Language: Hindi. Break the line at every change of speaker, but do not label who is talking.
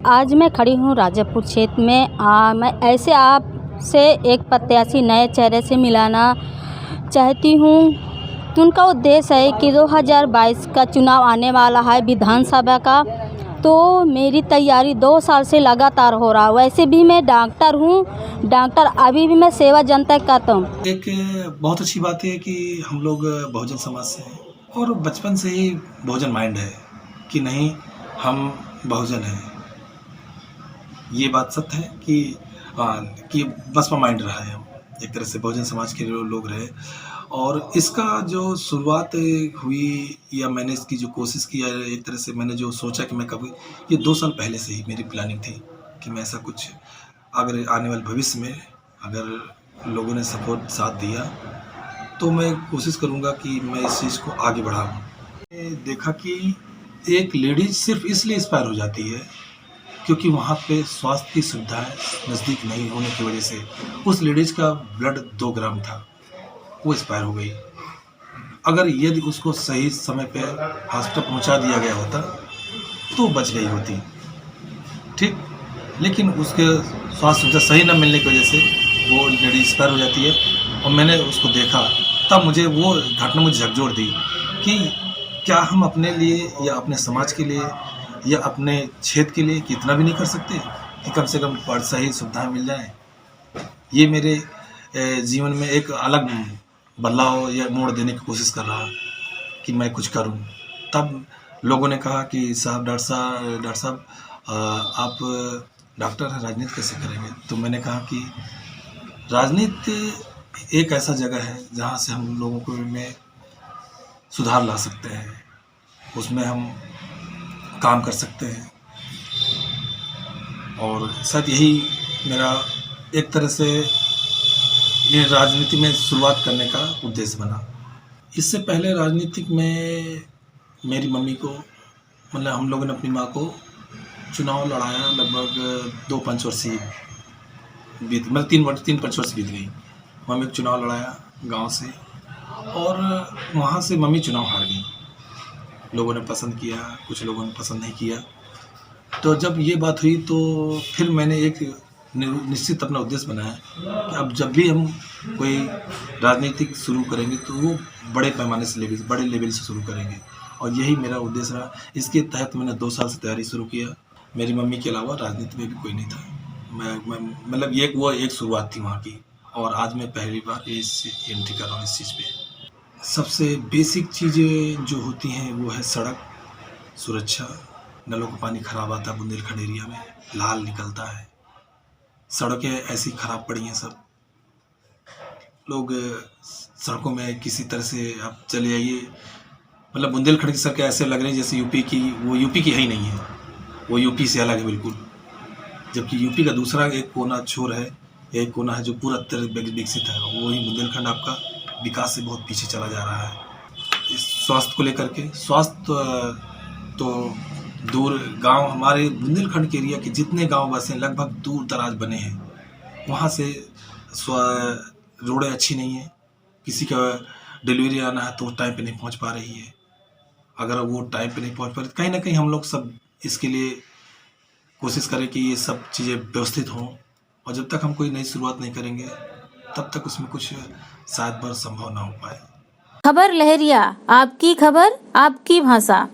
आज मैं खड़ी हूँ राजापुर क्षेत्र में। मैं ऐसे आपसे एक प्रत्याशी नए चेहरे से मिलाना चाहती हूँ। उनका उद्देश्य है कि 2022 का चुनाव आने वाला है विधानसभा का, तो मेरी तैयारी 2 साल से लगातार हो रहा है। वैसे भी मैं डॉक्टर हूँ, अभी भी मैं सेवा जनता करता हूँ।
एक बहुत अच्छी बात है कि हम लोग बहुजन समाज से हैं और बचपन से ही बहुजन माइंड है कि नहीं, हम बहुजन हैं। ये बात सत्य है कि बसपा माइंड रहा है, हम एक तरह से बहुजन समाज के लोग रहे। और इसका जो शुरुआत हुई या मैंने इसकी जो कोशिश की, एक तरह से मैंने जो सोचा कि मैं कभी, ये 2 साल पहले से ही मेरी प्लानिंग थी कि मैं ऐसा कुछ, अगर आने वाले भविष्य में अगर लोगों ने सपोर्ट साथ दिया तो मैं कोशिश करूँगा कि मैं इस चीज़ को आगे बढ़ाऊँ। मैंने देखा कि एक लेडीज सिर्फ इसलिए एक्सपायर हो जाती है क्योंकि वहाँ पे स्वास्थ्य की सुविधाएं नज़दीक नहीं होने की वजह से उस लेडीज़ का ब्लड 2 ग्राम था, वो एक्सपायर हो गई। अगर यदि उसको सही समय पे हॉस्पिटल पहुँचा दिया गया होता तो बच गई होती, ठीक। लेकिन उसके स्वास्थ्य सुविधा सही न मिलने की वजह से वो लेडी एक्सपायर हो जाती है। और मैंने उसको देखा, तब मुझे वो घटना मुझे झकझोर दी कि क्या हम अपने लिए या अपने समाज के लिए या अपने क्षेत्र के लिए कितना भी नहीं कर सकते कि कम से कम सही सुविधाएं मिल जाएं। ये मेरे जीवन में एक अलग बदलाव या मोड़ देने की कोशिश कर रहा कि मैं कुछ करूं। तब लोगों ने कहा कि साहब, डॉक्टर साहब आप डॉक्टर हैं, राजनीति कैसे करेंगे? तो मैंने कहा कि राजनीति एक ऐसा जगह है जहाँ से हम लोगों को में सुधार ला सकते हैं, उसमें हम काम कर सकते हैं। और शायद यही मेरा एक तरह से ये राजनीति में शुरुआत करने का उद्देश्य बना। इससे पहले राजनीतिक में मेरी मम्मी को, मतलब हम लोगों ने अपनी माँ को चुनाव लड़ाया, लगभग 2 पंचवर्षीय बीत, मतलब 3 पंचवर्ष बीत गई। मम्मी को चुनाव लड़ाया गांव से और वहाँ से मम्मी चुनाव हार गई। लोगों ने पसंद किया, कुछ लोगों ने पसंद नहीं किया। तो जब ये बात हुई तो फिर मैंने एक निश्चित अपना उद्देश्य बनाया कि अब जब भी हम कोई राजनीतिक शुरू करेंगे तो वो बड़े पैमाने से बड़े लेवल से शुरू करेंगे। और यही मेरा उद्देश्य रहा। इसके तहत मैंने 2 साल से तैयारी शुरू किया। मेरी मम्मी के अलावा राजनीति में भी कोई नहीं था। मैं मतलब वो एक शुरुआत थी वहाँ की। और आज मैं पहली बार एंट्री कर रहा हूँ इस चीज़ पे। सबसे बेसिक चीज़ें जो होती हैं वो है सड़क सुरक्षा। नलों का पानी ख़राब आता है बुंदेलखंड एरिया में, लाल निकलता है। सड़कें ऐसी ख़राब पड़ी हैं, सब लोग सड़कों में किसी तरह से आप चले जाइए, मतलब बुंदेलखंड की सड़कें ऐसे लग रही हैं जैसे यूपी की, वो यूपी की है ही नहीं है, वो यूपी से अलग है बिल्कुल। जबकि यूपी का दूसरा एक कोना छोर है, एक कोना है जो पूरा तरह विकसित है, वही बुंदेलखंड आपका विकास से बहुत पीछे चला जा रहा है। इस स्वास्थ्य को लेकर के, स्वास्थ्य तो दूर, गांव हमारे बुंदेलखंड के एरिया के जितने गांव बसे लगभग दूर दराज बने हैं, वहाँ से रोडें अच्छी नहीं है। किसी का डिलीवरी आना है तो टाइम पे नहीं पहुँच पा रही है। अगर वो टाइम पे नहीं पहुँच पा रही, कहीं ना कहीं हम लोग सब इसके लिए कोशिश करें कि ये सब चीज़ें व्यवस्थित हों। और जब तक हम कोई नई शुरुआत नहीं करेंगे तब तक उसमें कुछ शायद बार संभव ना हो पाए।
खबर लहरिया, आपकी खबर आपकी भाषा।